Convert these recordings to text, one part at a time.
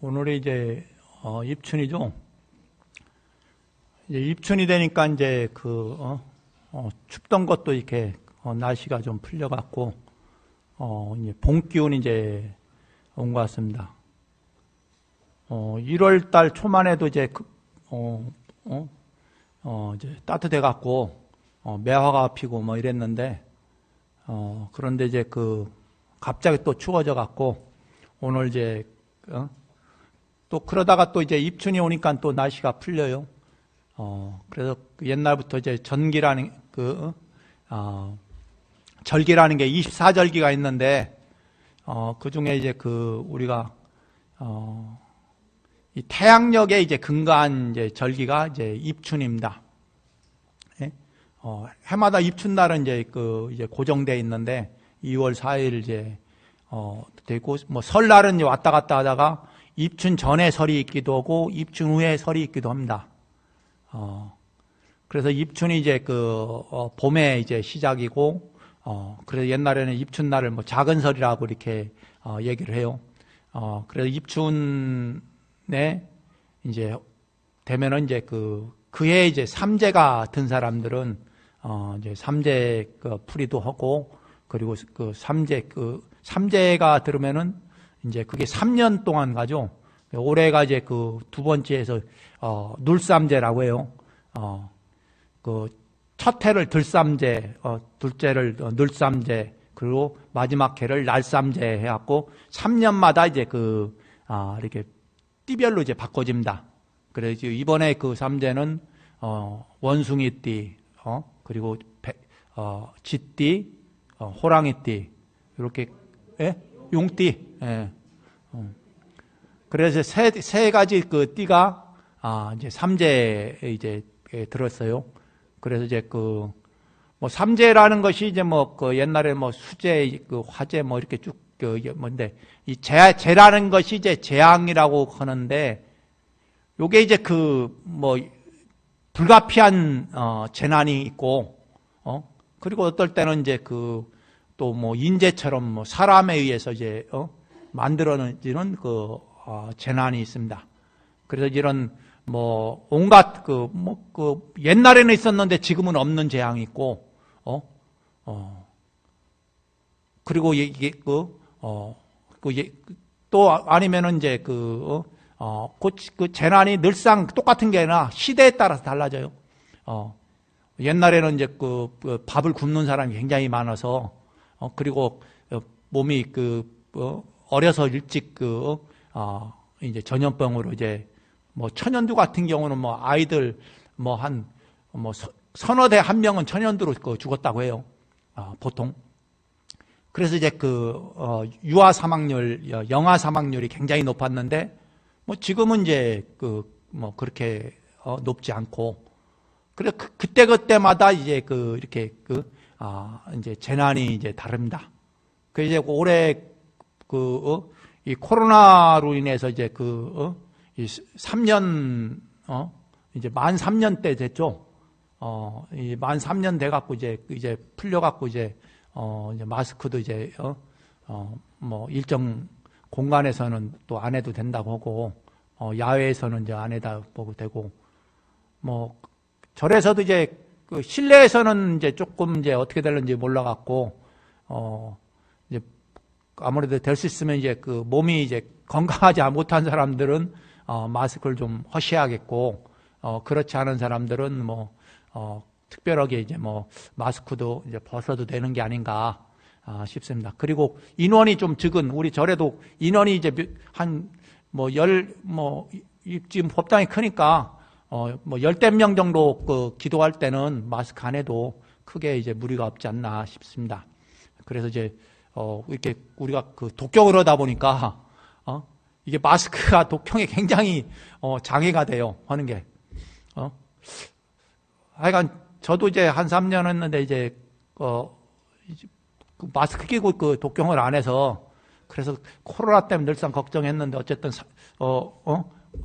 오늘이 이제 입춘이죠. 이제 입춘이 되니까 이제 춥던 것도 이렇게 날씨가 좀 풀려갖고 이제 봄 기운이 이제 온 것 같습니다. 1월 달 초만 해도 이제 이제 따뜻해갖고 매화가 피고 뭐 이랬는데 그런데 이제 갑자기 또 추워져갖고 오늘 이제 또 그러다가 또 이제 입춘이 오니까 또 날씨가 풀려요. 그래서 옛날부터 이제 절기라는 게 24절기가 있는데 그 중에 이제 우리가 이 태양력에 이제 근거한 이제 절기가 이제 입춘입니다. 예? 해마다 입춘날은 이제 이제 고정되어 있는데 2월 4일 이제 되고 뭐 설날은 이제 왔다 갔다 하다가 입춘 전에 설이 있기도 하고 입춘 후에 설이 있기도 합니다. 그래서 입춘이 이제 봄에 이제 시작이고 그래서 옛날에는 입춘날을 뭐 작은 설이라고 이렇게 얘기를 해요. 그래서 입춘에 이제 되면은 이제 그해 이제 삼재가 든 사람들은 이제 삼재 풀이도 하고 그리고 삼재가 들으면은 이제 그게 3년 동안 가죠. 올해가 이제 두 번째에서 눌삼재라고 해요. 첫 해를 들삼재, 둘째를 늘삼재, 그리고 마지막 해를 날삼재 해갖고 3년마다 이제 이렇게 띠별로 이제 바꿔집니다. 그래서 이번에 삼재는 원숭이띠, 그리고 쥐띠, 호랑이띠, 이렇게 용띠. 예. 그래서 세 가지 띠가 이제 삼재에 이제 들었어요. 그래서 이제 뭐 삼재라는 것이 이제 뭐 옛날에 뭐 수재, 화재 뭐 이렇게 쭉 뭔데 이 재라는 것이 이제 재앙이라고 하는데 요게 이제 뭐 불가피한 재난이 있고 그리고 어떨 때는 이제 또 뭐 인재처럼 뭐 사람에 의해서 이제 만들어지는 재난이 있습니다. 그래서 이런 뭐 온갖 옛날에는 있었는데 지금은 없는 재앙이 있고 그리고 이게 또 아니면은 이제 그 재난이 늘상 똑같은 게 아니라 시대에 따라서 달라져요. 옛날에는 이제 밥을 굶는 사람이 굉장히 많아서 그리고 몸이 어려서 일찍 이제 전염병으로 이제 뭐 천연두 같은 경우는 뭐 아이들 뭐 서너 대 한 명은 천연두로 죽었다고 해요. 보통. 그래서 이제 유아 사망률, 영아 사망률이 굉장히 높았는데 뭐 지금은 이제 뭐 그렇게 높지 않고 그래서 그때마다 이제 이렇게 이제 재난이 이제 다릅니다. 그 이제 올해 이 코로나로 인해서 이제 이 3년 이제 만 3년 때 됐죠. 이 만 3년 돼 갖고 이제 풀려 갖고 이제 마스크도 이제 뭐 일정 공간에서는 또 안 해도 된다고 하고 야외에서는 이제 안 해다 보고 되고 뭐 절에서도 이제 실내에서는 이제 조금 이제 어떻게 될는지 몰라 갖고 이제 아무래도 될 수 있으면 이제 몸이 이제 건강하지 못한 사람들은 마스크를 좀 허시해야겠고 그렇지 않은 사람들은 뭐 특별하게 이제 뭐 마스크도 이제 벗어도 되는 게 아닌가 싶습니다. 그리고 인원이 좀 적은 우리 절에도 인원이 이제 지금 법당이 크니까 뭐 10명 정도 기도할 때는 마스크 안 해도 크게 이제 무리가 없지 않나 싶습니다. 그래서 이제 이렇게 우리가 독경을 하다 보니까 이게 마스크가 독경에 굉장히 장애가 돼요. 하는 게. 하여간 저도 이제 한 3년 했는데 이제 마스크 끼고 독경을 안 해서 그래서 코로나 때문에 늘상 걱정했는데 어쨌든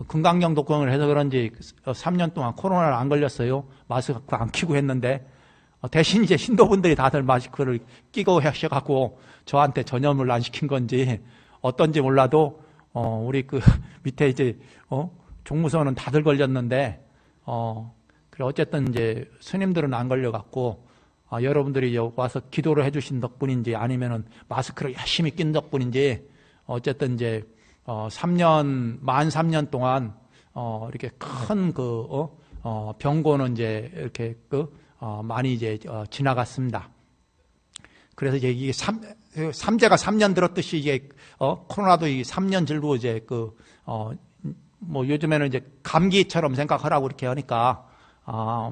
금강경 독경을 해서 그런지 3년 동안 코로나를 안 걸렸어요. 마스크 안 끼고 했는데 대신 이제 신도분들이 다들 마스크를 끼고 하셔갖고 저한테 전염을 안 시킨 건지 어떤지 몰라도 우리 그 밑에 이제 종무서는 다들 걸렸는데 그래 어쨌든 이제 스님들은 안 걸려갖고 여러분들이 와서 기도를 해주신 덕분인지 아니면은 마스크를 열심히 낀 덕분인지 어쨌든 이제 3년 동안 이렇게 큰 병고는 이제 이렇게 많이 이제 지나갔습니다. 그래서 이제 이게 삼재가 3년 들었듯이 이게 코로나도 이 3년 들고 이제 뭐 요즘에는 이제 감기처럼 생각하라고 이렇게 하니까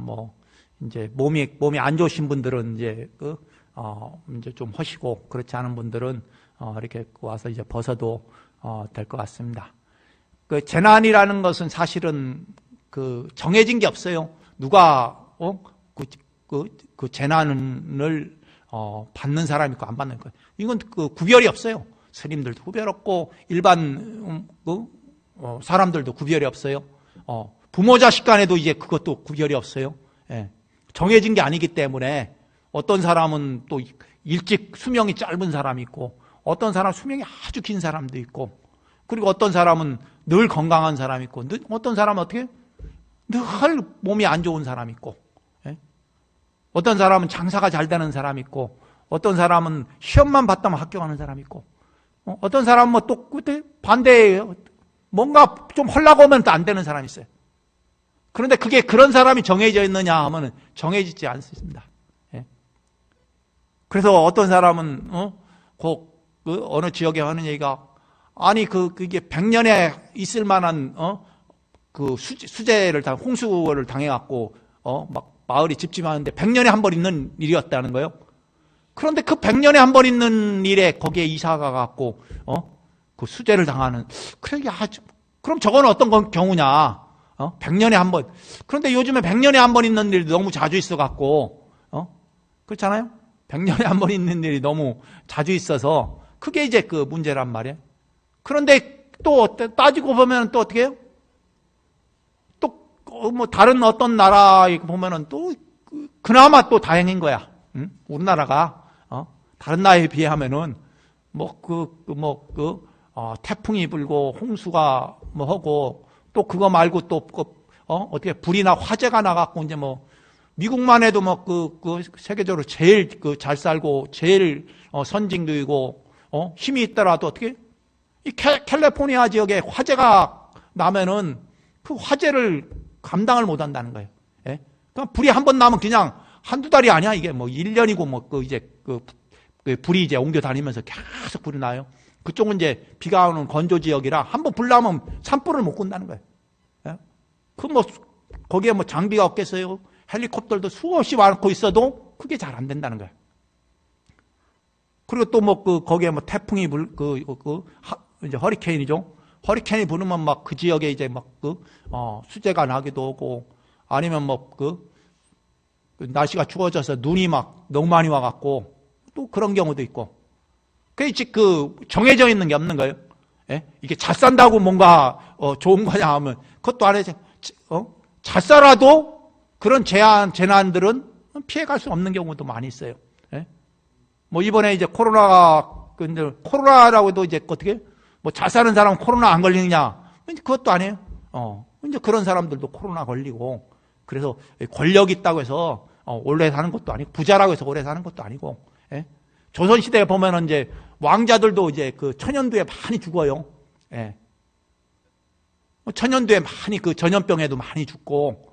뭐 이제 몸이 안 좋으신 분들은 이제 이제 좀 하시고 그렇지 않은 분들은 이렇게 와서 이제 벗어도 될 것 같습니다. 그 재난이라는 것은 사실은 정해진 게 없어요. 누가 그 재난을 받는 사람이 있고 안 받는 거. 이건 구별이 없어요. 스님들도 구별 없고 일반 사람들도 구별이 없어요. 부모 자식 간에도 이제 그것도 구별이 없어요. 예. 정해진 게 아니기 때문에 어떤 사람은 또 일찍 수명이 짧은 사람이 있고 어떤 사람 수명이 아주 긴 사람도 있고 그리고 어떤 사람은 늘 건강한 사람이 있고 어떤 사람은 어떻게 늘 몸이 안 좋은 사람이 있고 예? 어떤 사람은 장사가 잘 되는 사람이 있고 어떤 사람은 시험만 봤다면 합격하는 사람이 있고 어떤 사람은 뭐 또 반대예요. 뭔가 좀 하려고 하면 또 안 되는 사람이 있어요. 그런데 그게 그런 사람이 정해져 있느냐 하면 정해지지 않습니다. 예? 그래서 어떤 사람은 어느 지역에 하는 얘기가 아니 그게 100년에 있을 만한 수재를 홍수를 당해갖고 막 마을이 집집하는데 100년에 한 번 있는 일이었다는 거예요. 그런데 그 100년에 한 번 있는 일에 거기에 이사가 갖고 그 수재를 당하는 그래 그럼 저거는 어떤 경우냐? 100년에 한 번. 그런데 요즘에 100년에 한 번 있는 일이 너무 자주 있어갖고 그렇잖아요? 100년에 한 번 있는 일이 너무 자주 있어서 그게 이제 그 문제란 말이에요. 그런데 또 따지고 보면 또 어떻게 해요? 또 뭐 다른 어떤 나라에 보면은 또 그나마 또 다행인 거야. 응? 우리나라가 다른 나라에 비하면은 태풍이 불고 홍수가 뭐 하고 또 그거 말고 또 어떻게 불이나 화재가 나갖고 이제 뭐 미국만 해도 세계적으로 제일 잘 살고 제일 선진국이고 힘이 있더라도 어떻게 이 캘리포니아 지역에 화재가 나면은 그 화재를 감당을 못 한다는 거예요. 예? 그러니까 불이 한 번 나면 그냥 한두 달이 아니야. 이게 뭐 1년이고 이제 불이 이제 옮겨 다니면서 계속 불이 나요. 그쪽은 이제 비가 오는 건조 지역이라 한 번 불 나면 산불을 못 끈다는 거예요. 예? 거기에 장비가 없겠어요. 헬리콥터도 수없이 많고 있어도 그게 잘 안 된다는 거예요. 그리고 또 거기에 태풍이 이제 허리케인이죠. 허리케인이 부르면 그 지역에 이제 수재가 나기도 하고 아니면 날씨가 추워져서 눈이 너무 많이 와갖고 또 그런 경우도 있고. 그게 정해져 있는 게 없는 거예요. 예? 이게 잘 산다고 뭔가 좋은 거냐 하면 그것도 안 해. 잘 살아도 그런 재난들은 피해갈 수 없는 경우도 많이 있어요. 예? 이번에 이제 코로나라고 해도 이제 어떻게 잘 사는 사람은 코로나 안 걸리느냐? 그것도 아니에요. 이제 그런 사람들도 코로나 걸리고 그래서 권력 있다고 해서 오래 사는 것도 아니고 부자라고 해서 오래 사는 것도 아니고. 예? 조선시대에 보면은 이제 왕자들도 이제 천연두에 많이 죽어요. 예. 천연두에 많이 전염병에도 많이 죽고,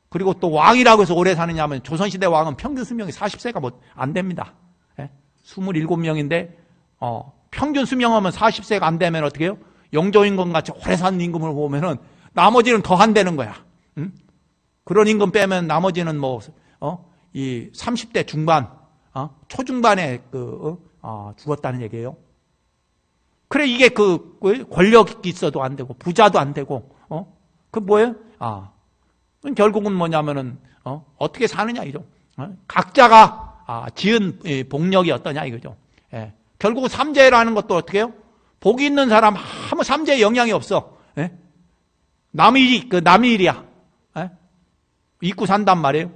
그리고 또 왕이라고 해서 오래 사느냐 하면 조선시대 왕은 평균 수명이 40세가 안 됩니다. 예. 27명인데, 평균 수명하면 40세가 안 되면 어떻게 해요? 영조임금 같이 오래 사는 임금을 보면은 나머지는 더 안 되는 거야. 응? 그런 임금 빼면 나머지는 이 30대 중반, 초중반에 죽었다는 얘기예요. 그래 이게 권력이 있어도 안 되고 부자도 안 되고 그 뭐예요? 결국은 뭐냐면은 어떻게 사느냐 이죠. 각자가 지은 복력이 어떠냐 이거죠. 예. 결국 삼재라는 것도 어떻게 해요? 복이 있는 사람 아무 삼재에 영향이 없어. 예? 남의 일이야. 예? 잊고 산단 말이에요.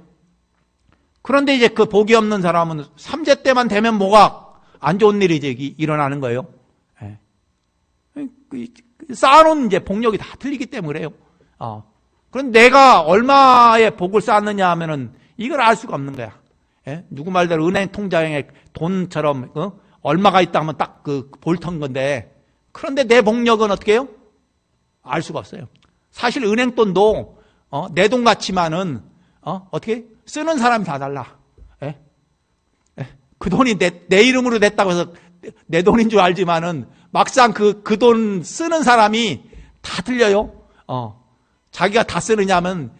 그런데 이제 그 복이 없는 사람은 삼재 때만 되면 뭐가 안 좋은 일이 일어나는 거예요. 예. 쌓아놓은 이제 복력이 다 틀리기 때문에 그래요. 그런데 내가 얼마의 복을 쌓았느냐 하면은 이걸 알 수가 없는 거야. 예? 누구 말대로 은행 통장에 돈처럼, 얼마가 있다 하면 딱 볼턴 건데, 그런데 내 복력은 어떻게 해요? 알 수가 없어요. 사실 은행 돈도, 내 돈 같지만은, 어떻게? 쓰는 사람이 다 달라. 예? 예? 그 돈이 내 이름으로 냈다고 해서 내 돈인 줄 알지만은, 막상 그 돈 쓰는 사람이 다 틀려요. 자기가 다 쓰느냐면,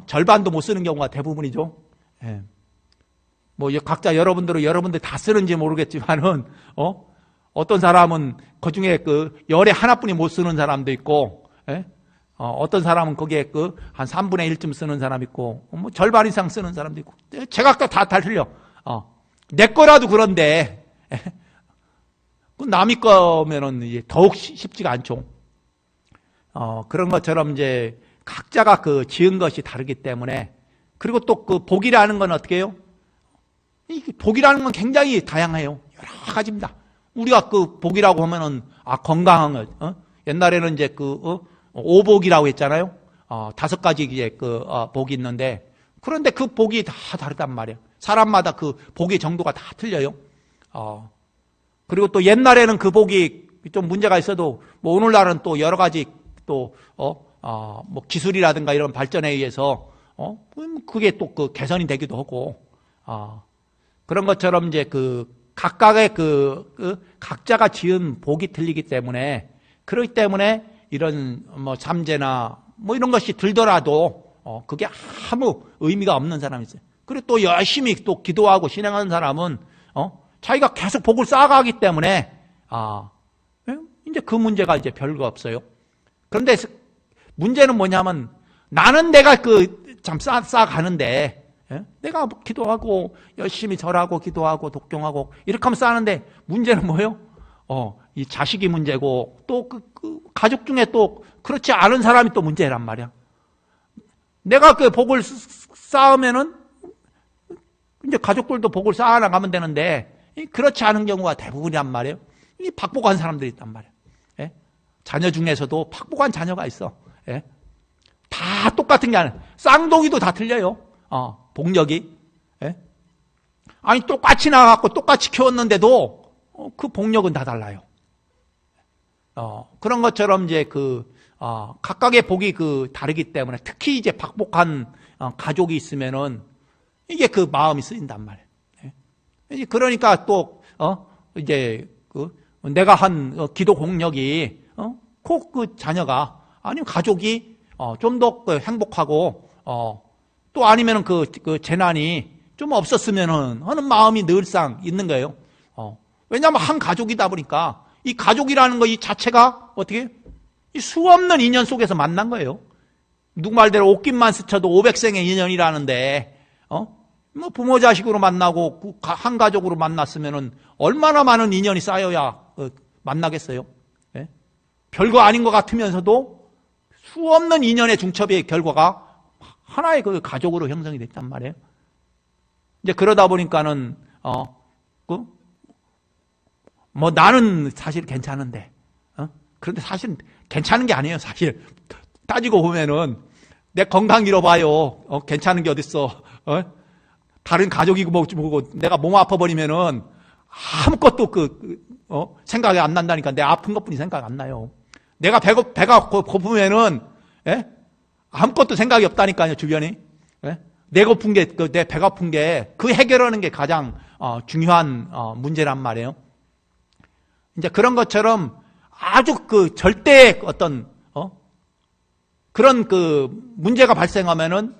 절반도 못 쓰는 경우가 대부분이죠. 예. 뭐, 각자 여러분들 다 쓰는지 모르겠지만은, 어떤 사람은 그 중에 열에 하나뿐이 못 쓰는 사람도 있고, 예? 어떤 사람은 거기에 한 3분의 1쯤 쓰는 사람 있고, 뭐 절반 이상 쓰는 사람도 있고, 제각각 다 틀려. 내 거라도 그런데, 남의 거면은 이제 더욱 쉽지가 않죠. 그런 것처럼 이제 각자가 지은 것이 다르기 때문에, 그리고 또 복이라는 건 어떻게 해요? 이 복이라는 건 굉장히 다양해요. 여러 가지입니다. 우리가 복이라고 하면은, 건강한 것, 옛날에는 이제 오복이라고 했잖아요. 5가지 이제 복이 있는데, 그런데 그 복이 다 다르단 말이에요. 사람마다 그 복의 정도가 다 틀려요. 그리고 또 옛날에는 그 복이 좀 문제가 있어도, 뭐 오늘날은 또 여러 가지 또, 뭐 기술이라든가 이런 발전에 의해서, 그게 또 개선이 되기도 하고, 그런 것처럼 이제 각각의 각자가 지은 복이 틀리기 때문에, 그렇기 때문에 이런 뭐 잠재나 뭐 이런 것이 들더라도, 그게 아무 의미가 없는 사람이 있어요. 그리고 또 열심히 또 기도하고 신앙하는 사람은, 자기가 계속 복을 쌓아가기 때문에, 이제 그 문제가 이제 별거 없어요. 그런데 문제는 뭐냐면, 나는 내가 참 쌓아가는데, 내가 기도하고, 열심히 절하고, 기도하고, 독경하고, 이렇게 하면 쌓는데, 문제는 뭐예요? 이 자식이 문제고, 또 가족 중에 또 그렇지 않은 사람이 또 문제란 말이야. 내가 복을 쌓으면은, 이제 가족들도 복을 쌓아나가면 되는데, 그렇지 않은 경우가 대부분이란 말이에요. 이 박복한 사람들이 있단 말이에요. 예? 자녀 중에서도 박복한 자녀가 있어. 예? 다 똑같은 게 아니에요. 쌍둥이도 다 틀려요. 복력이. 예? 아니, 똑같이 나와갖고 똑같이 키웠는데도, 그 복력은 다 달라요. 그런 것처럼 이제 각각의 복이 다르기 때문에, 특히 이제 박복한 가족이 있으면은, 이게 마음이 쓰인단 말이에요. 예? 그러니까 또, 이제, 내가 한 기도 공력이, 꼭 자녀가, 아니면 가족이, 좀 더 행복하고, 또 아니면은 재난이 좀 없었으면은 하는 마음이 늘상 있는 거예요. 왜냐하면 한 가족이다 보니까 이 가족이라는 거 이 자체가 어떻게 이 수없는 인연 속에서 만난 거예요. 누구 말대로 옷깃만 스쳐도 500생의 인연이라는데, 뭐 부모 자식으로 만나고 한 가족으로 만났으면은 얼마나 많은 인연이 쌓여야 만나겠어요. 예? 별거 아닌 것 같으면서도 수없는 인연의 중첩의 결과가 하나의 가족으로 형성이 됐단 말이에요. 이제 그러다 보니까는, 뭐 나는 사실 괜찮은데, 그런데 사실 괜찮은 게 아니에요, 사실. 따지고 보면은, 내 건강 잃어봐요. 괜찮은 게 어딨어. 다른 가족이고 뭐고, 내가 몸 아파버리면은, 아무것도 생각이 안 난다니까. 내 아픈 것 뿐이 생각 안 나요. 내가 배가 고프면은, 예? 아무것도 생각이 없다니까요, 주변이. 예? 내 배가 아픈 게, 해결하는 게 가장, 중요한, 문제란 말이에요. 이제 그런 것처럼 아주 절대 어떤, 그런 문제가 발생하면은,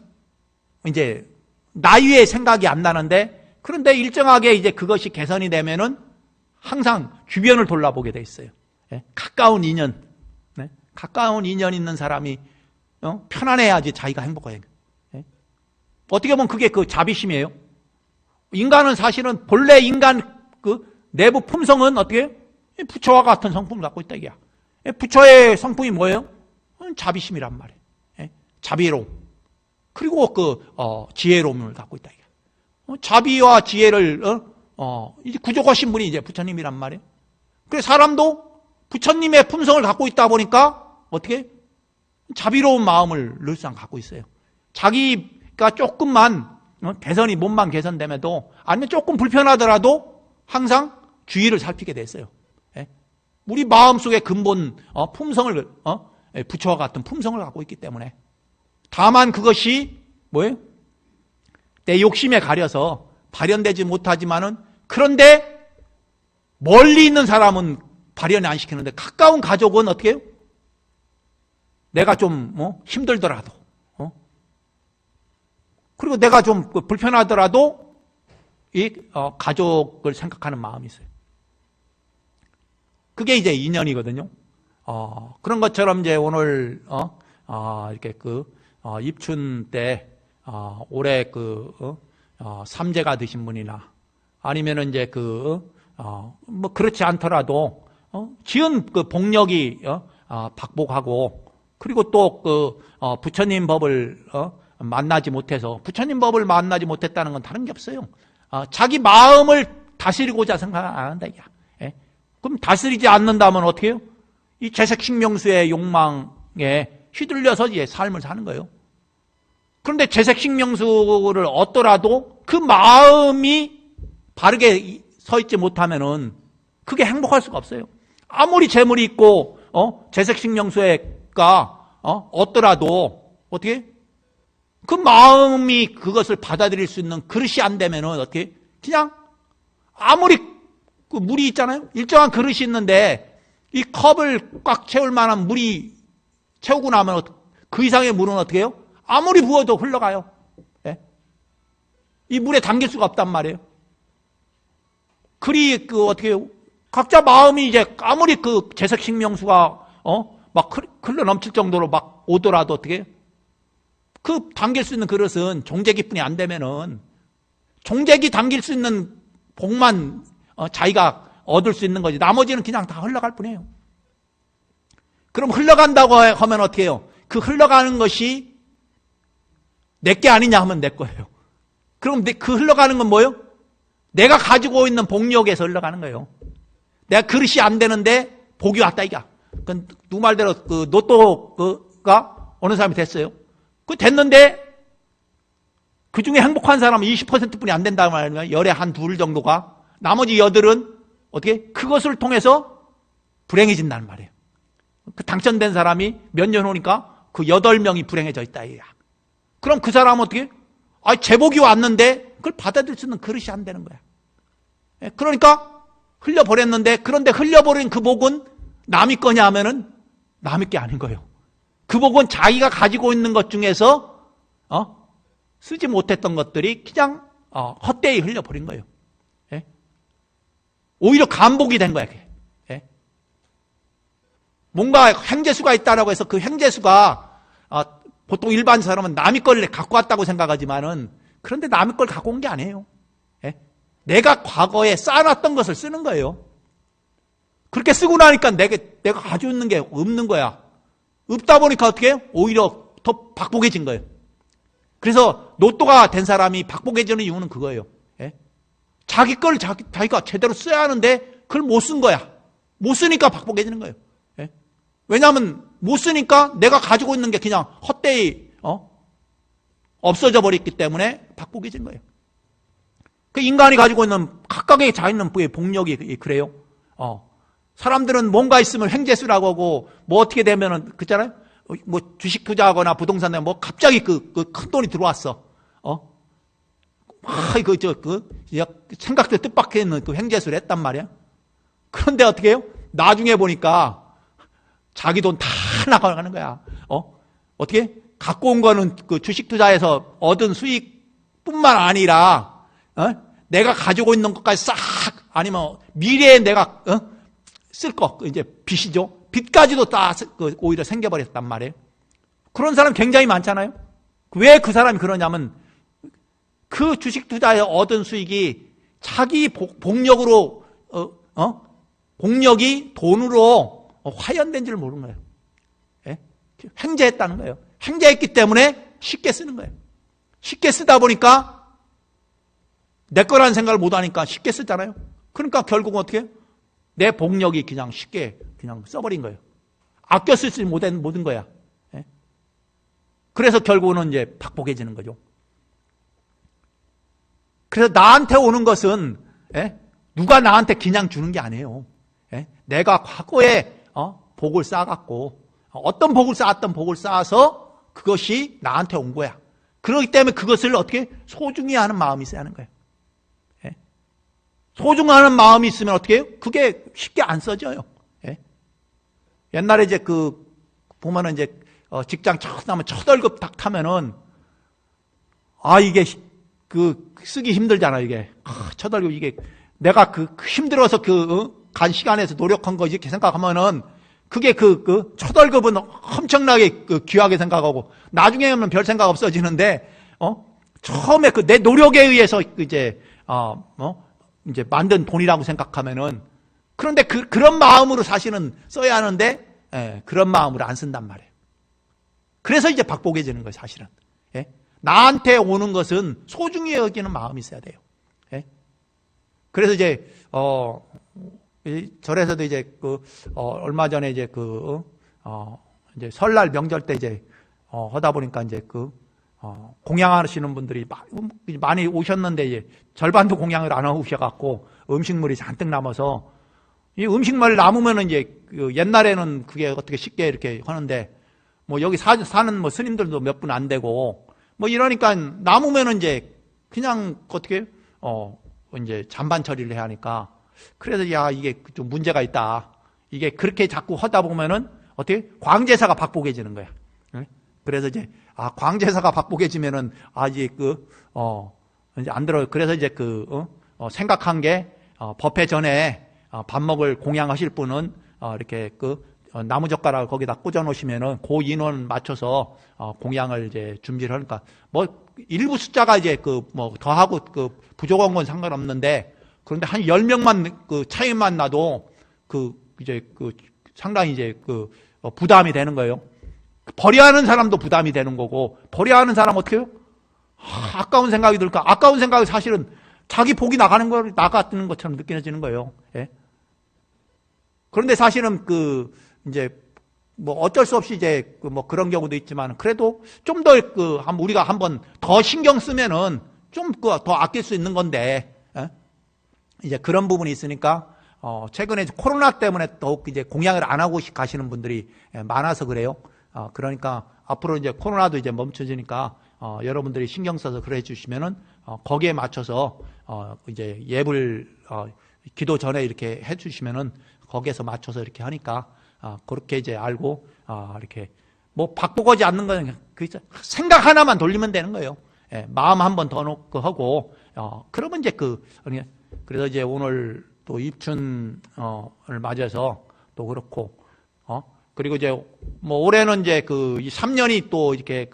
이제, 나위의 생각이 안 나는데, 그런데 일정하게 이제 그것이 개선이 되면은, 항상 주변을 돌아보게 돼 있어요. 예? 가까운 인연. 네? 가까운 인연 있는 사람이, 편안해야지 자기가 행복해요. 예? 어떻게 보면 그게 자비심이에요. 인간은 사실은 본래 인간 내부 품성은 어떻게 부처와 같은 성품을 갖고 있다 이게야. 부처의 성품이 뭐예요? 자비심이란 말이에요. 예? 자비로움. 그리고 지혜로움을 갖고 있다 이게. 자비와 지혜를 이제 구족하신 분이 이제 부처님이란 말이에요. 그래서 사람도 부처님의 품성을 갖고 있다 보니까 어떻게? 자비로운 마음을 늘상 갖고 있어요. 자기가 조금만 개선이 몸만 개선됨에도 아니면 조금 불편하더라도 항상 주의를 살피게 됐어요. 우리 마음속에 근본 품성을 부처와 같은 품성을 갖고 있기 때문에 다만 그것이 뭐예요? 내 욕심에 가려서 발현되지 못하지만은 그런데 멀리 있는 사람은 발현이 안 시키는데 가까운 가족은 어떻게 해요? 내가 좀 힘들더라도 그리고 내가 좀 불편하더라도 이 가족을 생각하는 마음이 있어요. 그게 이제 인연이거든요. 그런 것처럼 이제 오늘 이렇게 입춘 때 올해 삼재가 드신 분이나 아니면은 이제 뭐 그렇지 않더라도 지은 복력이 박복하고 그리고 또 부처님 법을 만나지 못해서 부처님 법을 만나지 못했다는 건 다른 게 없어요. 자기 마음을 다스리고자 생각 안 한다 이야. 그럼 다스리지 않는다면 어떻게 해요? 이 재색식명수의 욕망에 휘둘려서 이제 삶을 사는 거예요. 그런데 재색식명수를 얻더라도 그 마음이 바르게 서 있지 못하면은 그게 행복할 수가 없어요. 아무리 재물이 있고 재색식명수가 얻더라도 어떻게? 그 마음이 그것을 받아들일 수 있는 그릇이 안 되면은 어떻게? 그냥 아무리 그 물이 있잖아요. 일정한 그릇이 있는데 이 컵을 꽉 채울 만한 물이 채우고 나면 그 이상의 물은 어떻게 해요? 아무리 부어도 흘러가요. 예? 이 물에 담길 수가 없단 말이에요. 그리 어떻게 해요? 각자 마음이 이제 아무리 재색식명수가 막 흘러 넘칠 정도로 막 오더라도 어떻게 해요? 그 담길 수 있는 그릇은 종재기뿐이 안 되면은 종재기 담길 수 있는 복만 자기가 얻을 수 있는 거지 나머지는 그냥 다 흘러갈 뿐이에요. 그럼 흘러간다고 하면 어떻게 해요? 그 흘러가는 것이 내게 아니냐 하면 내 거예요. 그럼 그 흘러가는 건 뭐예요? 내가 가지고 있는 복력에서 흘러가는 거예요. 내가 그릇이 안 되는데 복이 왔다 이거. 누구 말대로 로또가 어느 사람이 됐어요. 그 됐는데 그 중에 행복한 사람은 20%뿐이 안 된다고 말하면 열에 한 둘 정도가 나머지 8은 어떻게? 그것을 통해서 불행해진다는 말이에요. 그 당첨된 사람이 몇 년 오니까 그 8명이 불행해져 있다. 이야. 그럼 그 사람은 어떻게? 제복이 왔는데 그걸 받아들일 수 있는 그릇이 안 되는 거야. 그러니까 흘려버렸는데 그런데 흘려버린 그 복은 남이 거냐 하면은 남이 게 아닌 거예요. 그 복은 자기가 가지고 있는 것 중에서 쓰지 못했던 것들이 그냥 헛되이 흘려버린 거예요. 오히려 감복이 된 거야. 뭔가 행재수가 있다라고 해서 그 행재수가 보통 일반 사람은 남의 걸 갖고 왔다고 생각하지만은 그런데 남의 걸 갖고 온 게 아니에요. 내가 과거에 쌓아놨던 것을 쓰는 거예요. 그렇게 쓰고 나니까 내가 가지고 있는 게 없는 거야. 없다 보니까 어떻게 해요? 오히려 더 박복해진 거예요. 그래서 로또가 된 사람이 박복해지는 이유는 그거예요. 자기 걸 자기가 제대로 써야 하는데 그걸 못 쓴 거야. 못 쓰니까 박복해지는 거예요. 왜냐하면 못 쓰니까 내가 가지고 있는 게 그냥 헛되이 없어져 버렸기 때문에 박복해진 거예요. 그 인간이 가지고 있는 각각의 자있는 복력이 그래요. 사람들은 뭔가 있으면 행재수라고 하고 뭐 어떻게 되면은 그렇잖아요. 뭐 주식 투자하거나 부동산 내면 뭐 갑자기 그 큰 돈이 들어왔어. 생각도 뜻밖의 있는 그 행재수를 했단 말이야. 그런데 어떻게 해요? 나중에 보니까 자기 돈 다 나가는 거야. 어떻게? 갖고 온 거는 그 주식 투자에서 얻은 수익뿐만 아니라, 내가 가지고 있는 것까지 싹, 아니면 미래에 내가, 쓸 거, 이제 빚이죠. 빚까지도 다 오히려 생겨버렸단 말이에요. 그런 사람 굉장히 많잖아요. 왜 그 사람이 그러냐면, 그 주식 투자에 얻은 수익이 자기 복력으로, 복력이 돈으로 화연된지를 모르는 거예요. 행재했다는 거예요. 행재했기 때문에 쉽게 쓰는 거예요. 쉽게 쓰다 보니까 내 거라는 생각을 못 하니까 쉽게 쓰잖아요. 그러니까 결국은 어떻게 해요? 내 복력이 그냥 쉽게 그냥 써버린 거예요. 아껴 쓸 수 못한 모든 거야. 예? 그래서 결국은 이제 박복해지는 거죠. 그래서 나한테 오는 것은 예? 누가 나한테 그냥 주는 게 아니에요. 예? 내가 과거에 복을 쌓아갖고 어떤 복을 쌓았던 복을 쌓아서 그것이 나한테 온 거야. 그렇기 때문에 그것을 어떻게 소중히 하는 마음이 있어야 하는 거예요. 예? 소중하는 마음이 있으면 어떻게 해요? 그게 쉽게 안 써져요. 예? 옛날에 이제 보면은 이제 직장 첫 나면 첫 월급 딱 타면은 이게 쓰기 힘들잖아, 이게. 첫 월급 이게 내가 힘들어서 간 시간에서 노력한 거 이렇게 생각하면은 그게 첫 월급은 엄청나게 귀하게 생각하고 나중에는 별 생각 없어지는데 처음에 내 노력에 의해서 이제 만든 돈이라고 생각하면은 그런데 그런 마음으로 사실은 써야 하는데 그런 마음으로 안 쓴단 말이에요. 그래서 이제 박복해지는 거예요, 사실은. 예? 나한테 오는 것은 소중히 여기는 마음이 있어야 돼요. 예? 그래서 이제 절에서도 이제 얼마 전에 이제 이제 설날 명절 때 이제 하다 보니까 이제 공양하시는 분들이 많이 오셨는데 이제 절반도 공양을 안 하고 오셔갖고 음식물이 잔뜩 남아서 이 음식물 남으면은 이제 옛날에는 그게 어떻게 쉽게 이렇게 하는데 뭐 여기 사는 뭐 스님들도 몇 분 안 되고 뭐 이러니까 남으면은 이제 그냥 어떻게 이제 잔반 처리를 해야 하니까 그래서 이게 좀 문제가 있다. 이게 그렇게 자꾸 하다 보면은 어떻게 광제사가 박복해지는 거야. 그래서 이제 광제사가 박복해지면은 이제 이제 안 들어요. 그래서 이제 생각한 게 법회 전에 밥 먹을 공양하실 분은 이렇게 나무젓가락을 거기다 꽂아 놓으시면은 그 인원 맞춰서 공양을 이제 준비를 하니까 뭐 일부 숫자가 이제 뭐 더하고 부족한 건 상관없는데 그런데 한 10명만 차이만 나도 이제 상당히 이제 부담이 되는 거예요. 버려하는 사람도 부담이 되는 거고 버려하는 사람 어떻게 해요? 아까운 생각이 들까? 아까운 생각이 사실은 자기 복이 나가는 것처럼 느껴지는 거예요. 예? 그런데 사실은 이제 뭐 어쩔 수 없이 이제 뭐 그런 경우도 있지만 그래도 좀 더 우리가 한번 더 신경 쓰면은 좀 더 아낄 수 있는 건데 이제 그런 부분이 있으니까 최근에 코로나 때문에 더욱 이제 공양을 안 하고 가시는 분들이 많아서 그래요. 그러니까 앞으로 이제 코로나도 이제 멈춰지니까 여러분들이 신경 써서 그래 주시면은 거기에 맞춰서 이제 예불 기도 전에 이렇게 해 주시면은 거기에서 맞춰서 이렇게 하니까 그렇게 이제 알고 이렇게 뭐 박복하지 않는 건 생각 하나만 돌리면 되는 거예요. 예, 마음 한 번 더 놓고 하고 그러면 이제 그래서 이제 오늘 또 입춘을 맞아서 또 그렇고 그리고 이제 뭐 올해는 이제 이 3년이 또 이렇게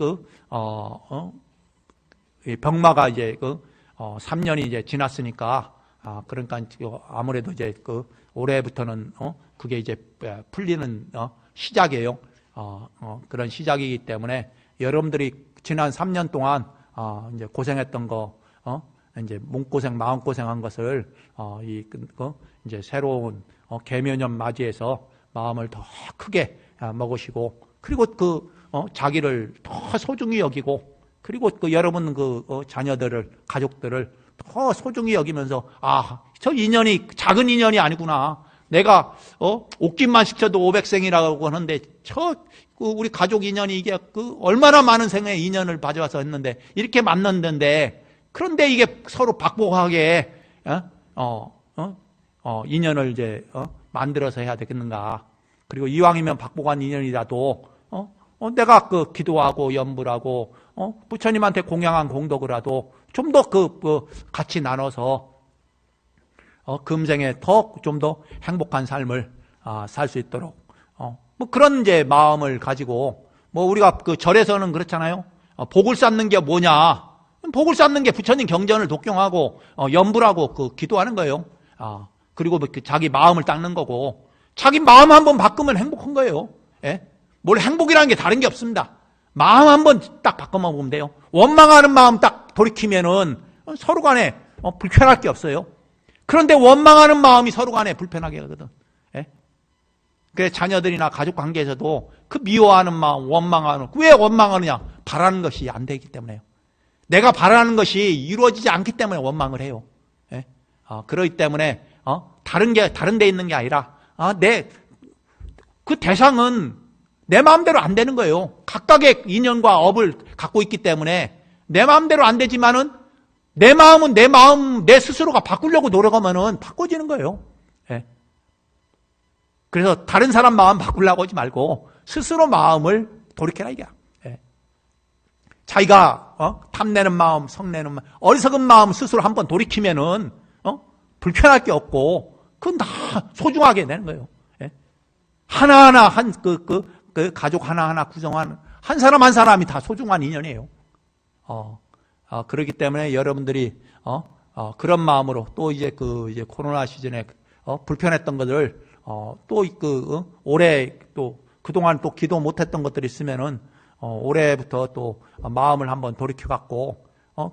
병마가 이제 3년이 이제 지났으니까 그러니까 아무래도 이제 올해부터는 그게 이제 풀리는 시작이에요. 그런 시작이기 때문에 여러분들이 지난 3년 동안 이제 고생했던 거 이제 몸고생 마음고생한 것을 이제 새로운 계묘년 맞이해서 마음을 더 크게 먹으시고 그리고 자기를 더 소중히 여기고 그리고 여러분 자녀들을 가족들을 더 소중히 여기면서 저 인연이 작은 인연이 아니구나. 내가 옷깃만 시켜도 500생이라고 하는데 우리 가족 인연이 이게 얼마나 많은 생의 인연을 가져와서 했는데 이렇게 만났는데 그런데 이게 서로 박복하게 인연을 이제 만들어서 해야 되겠는가. 그리고 이왕이면 박복한 인연이라도 내가 기도하고 염불하고 부처님한테 공양한 공덕을라도 좀 더 같이 나눠서 금생에 좀 더 행복한 삶을 살 수 있도록 뭐 그런 이제 마음을 가지고 뭐 우리가 절에서는 그렇잖아요. 복을 쌓는 게 뭐냐? 복을 쌓는 게 부처님 경전을 독경하고 염불하고 기도하는 거예요. 그리고 자기 마음을 닦는 거고 자기 마음 한번 바꾸면 행복한 거예요. 예? 뭘 행복이라는 게 다른 게 없습니다. 마음 한번 딱 바꿔만 보면 돼요. 원망하는 마음 딱 돌이키면은 서로 간에 불편할 게 없어요. 그런데 원망하는 마음이 서로 간에 불편하게 하거든. 예? 그래 자녀들이나 가족 관계에서도 그 미워하는 마음, 원망하는, 왜 원망하느냐? 바라는 것이 안 되기 때문에요. 내가 바라는 것이 이루어지지 않기 때문에 원망을 해요. 예? 그렇기 때문에 다른 데 있는 게 아니라 그 대상은 내 마음대로 안 되는 거예요. 각각의 인연과 업을 갖고 있기 때문에 내 마음대로 안 되지만은 내 마음은 내 스스로가 바꾸려고 노력하면은 바꿔지는 거예요. 예. 그래서 다른 사람 마음 바꾸려고 하지 말고 스스로 마음을 돌이켜라 이게. 예. 자기가 탐내는 마음, 성내는 마음, 어리석은 마음 스스로 한번 돌이키면은 불편할 게 없고 그건 다 소중하게 되는 거예요. 예. 하나하나 그 가족 하나하나 구성하는 한 사람 한 사람이 다 소중한 인연이에요. 그렇기 때문에 여러분들이 그런 마음으로 또 이제 이제 코로나 시즌에 불편했던 것들 또 올해 또 그동안 또 기도 못했던 것들이 있으면은 올해부터 또 마음을 한번 돌이켜 갖고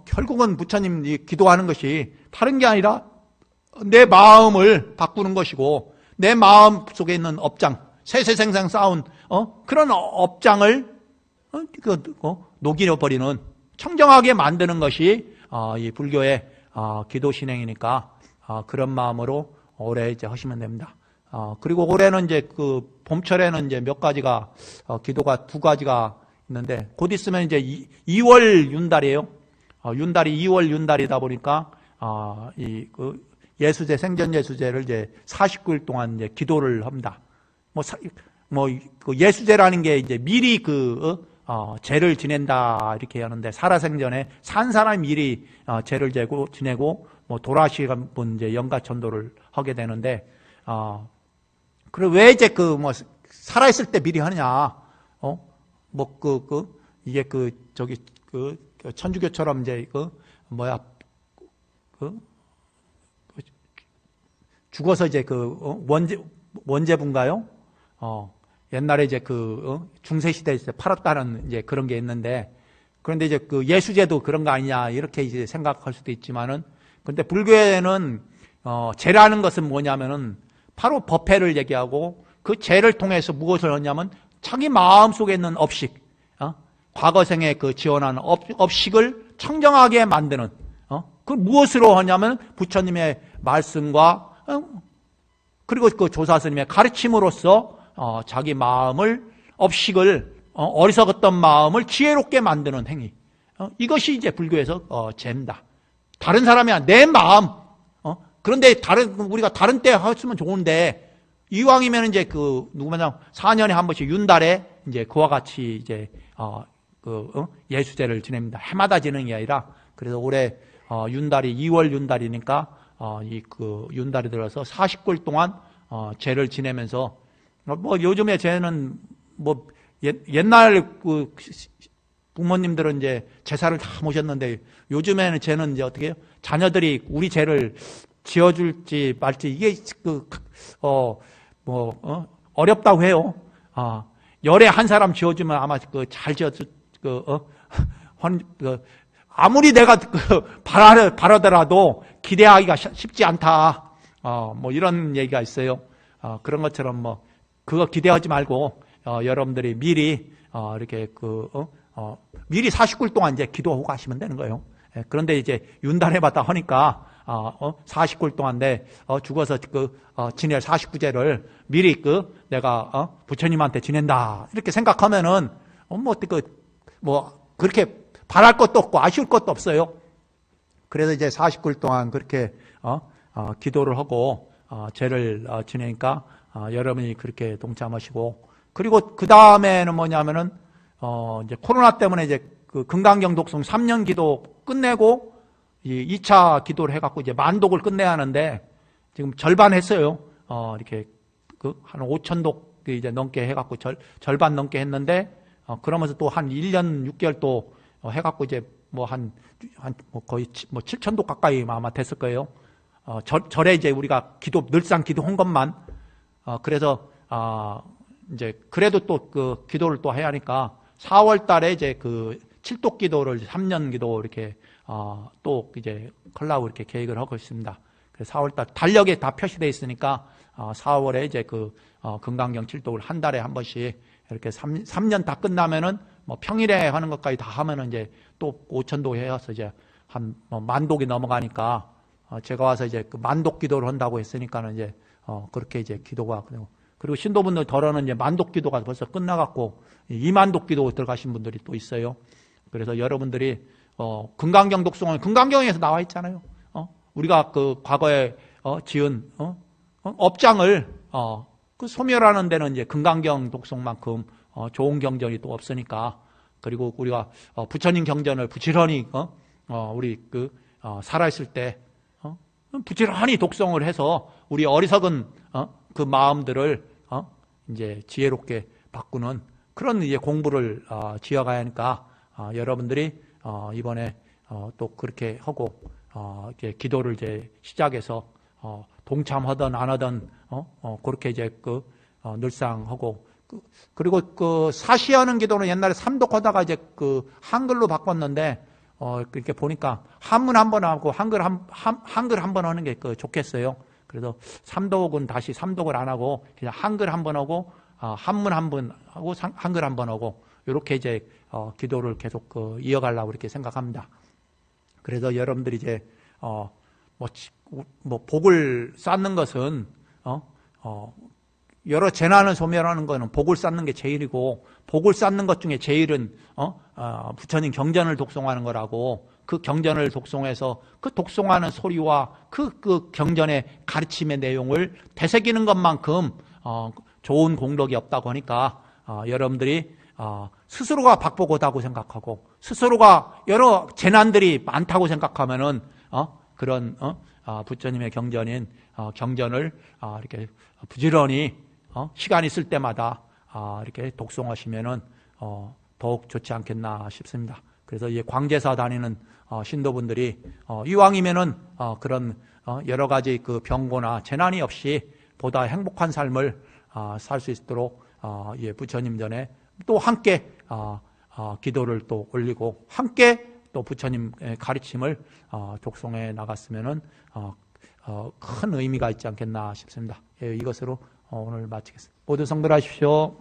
결국은 부처님이 기도하는 것이 다른 게 아니라 내 마음을 바꾸는 것이고 내 마음 속에 있는 업장 세세생생 쌓은 그런 업장을 녹여버리는 청정하게 만드는 것이 이 불교의 기도 신행이니까 그런 마음으로 올해 이제 하시면 됩니다. 그리고 올해는 이제 그 봄철에는 이제 몇 가지가 기도가 두 가지가 있는데 곧 있으면 이제 2월 윤달이에요. 윤달이 2월 윤달이다 보니까 그 예수제 생전 예수제를 이제 49일 동안 이제 기도를 합니다. 그 예수제라는 게 이제 미리 죄를 지낸다 이렇게 하는데 살아생전에 산 사람이 미리 죄를 지내고 돌아가신 분 이제 영가천도를 하게 되는데 그래 왜 이제 살아있을 때 미리 하느냐? 이게 천주교처럼 이제 죽어서 이제 원제분가요? 옛날에 이제 중세시대에 팔았다는 이제 그런 게 있는데, 그런데 이제 예수제도 그런 거 아니냐, 이렇게 이제 생각할 수도 있지만은, 근데 불교에는, 죄라는 것은 뭐냐면은, 바로 법회를 얘기하고, 그 죄를 통해서 무엇을 하냐면, 자기 마음 속에 있는 업식, 과거생에 지어난 업식을 청정하게 만드는, 그 무엇으로 하냐면, 부처님의 말씀과, 그리고 그 조사스님의 가르침으로써 자기 마음을 업식을 어리석었던 마음을 지혜롭게 만드는 행위. 이것이 이제 불교에서 죄입니다. 다른 사람이 아니라 내 마음. 그런데 우리가 다른 때 했으면 좋은데 이왕이면 이제 누구마냥 4년에 한 번씩 윤달에 이제 그와 같이 이제 예수제를 지냅니다. 해마다 지내는 게 아니라 그래서 올해 윤달이 2월 윤달이니까 윤달이 들어서 49일 동안 제를 지내면서 요즘에 제는 옛날 부모님들은 이제 제사를 다 모셨는데 요즘에는 제는 이제 어떻게 해요? 자녀들이 우리 제를 지어줄지 말지 이게 어렵다고 해요. 열에 한 사람 지어주면 아마 잘 지어줄 아무리 내가 바라더라도 기대하기가 쉽지 않다. 이런 얘기가 있어요. 그런 것처럼 그거 기대하지 말고, 여러분들이 미리, 이렇게 미리 49일 동안 이제 기도하고 가시면 되는 거예요. 그런데 이제 윤달해봤다 하니까, 49일 동안 죽어서 지낼 49제를 미리 내가, 부처님한테 지낸다. 이렇게 생각하면은, 그렇게 바랄 것도 없고 아쉬울 것도 없어요. 그래서 이제 49일 동안 그렇게 기도를 하고 제를 지내니까 여러분이 그렇게 동참하시고, 그리고 그 다음에는 뭐냐면은 이제 코로나 때문에 이제 금강경 독송 3년 기도 끝내고 2차 기도를 해갖고 이제 만독을 끝내야 하는데 지금 절반 했어요. 이렇게 한 5,000독 이제 넘게 해갖고 절반 넘게 했는데 그러면서 또 한 1년 6개월 또 해갖고 이제 거의 7,000독 가까이 아마 됐을 거예요. 절에 이제 우리가 늘상 기도한 것만, 그래서, 이제, 그래도 또 기도를 또 해야 하니까, 4월 달에 이제 7독 기도를 3년 기도 이렇게, 또 이제, 하려고 이렇게 계획을 하고 있습니다. 그래서 4월달 달력에 다 표시되어 있으니까 4월에 이제 금강경 칠독을 한 달에 한 번씩 이렇게 3년 다 끝나면은 뭐 평일에 하는 것까지 다 하면은 이제 또 5,000도 해서 이제 한 만독이 넘어가니까 제가 와서 이제 만독 기도를 한다고 했으니까는 이제 그렇게 이제 기도가 그리고 신도분들 덜어는 이제 만독 기도가 벌써 끝나갖고 2만독 기도 들어가신 분들이 또 있어요. 그래서 여러분들이 금강경 독송은 금강경에서 나와 있잖아요. 우리가 과거에 지은 업장을 그 소멸하는 데는 이제 금강경 독송만큼 좋은 경전이 또 없으니까. 그리고 우리가 부처님 경전을 부지런히 우리 살아있을 때 부지런히 독송을 해서 우리 어리석은 그 마음들을 이제 지혜롭게 바꾸는 그런 이제 공부를 지어가야 하니까 여러분들이 이번에 또 그렇게 하고 이렇게 기도를 이제 시작해서 동참하든 안 하든 그렇게 이제 늘상 하고 그리고 사시하는 기도는 옛날에 삼독하다가 이제 한글로 바꿨는데 이렇게 보니까 한문 한 번 하고 한글 한 번 하는 게 좋겠어요. 그래서 삼독은 다시 삼독을 안 하고 그냥 한글 한 번 하고 한문 한 번 하고 한글 한 번 하고 이렇게 이제 기도를 계속 이어가려고 이렇게 생각합니다. 그래서 여러분들이 이제 뭐 복을 쌓는 것은 여러 재난을 소멸하는 것은 복을 쌓는 게 제일이고 복을 쌓는 것 중에 제일은 부처님 경전을 독송하는 거라고 그 경전을 독송해서 그 독송하는 소리와 그 경전의 가르침의 내용을 되새기는 것만큼 좋은 공덕이 없다고 하니까 여러분들이 스스로가 박복하다고 생각하고 스스로가 여러 재난들이 많다고 생각하면은 그런 부처님의 경전인 경전을 이렇게 부지런히 시간 있을 때마다 이렇게 독송하시면은 더욱 좋지 않겠나 싶습니다. 그래서 이제 광제사 다니는 신도분들이 이왕이면은 그런 여러 가지 병고나 재난이 없이 보다 행복한 삶을 살 수 있도록 부처님 전에 또 함께 기도를 또 올리고 함께 또 부처님의 가르침을 독송해 나갔으면은 큰 의미가 있지 않겠나 싶습니다. 이것으로 오늘 마치겠습니다. 모두 성불하십시오.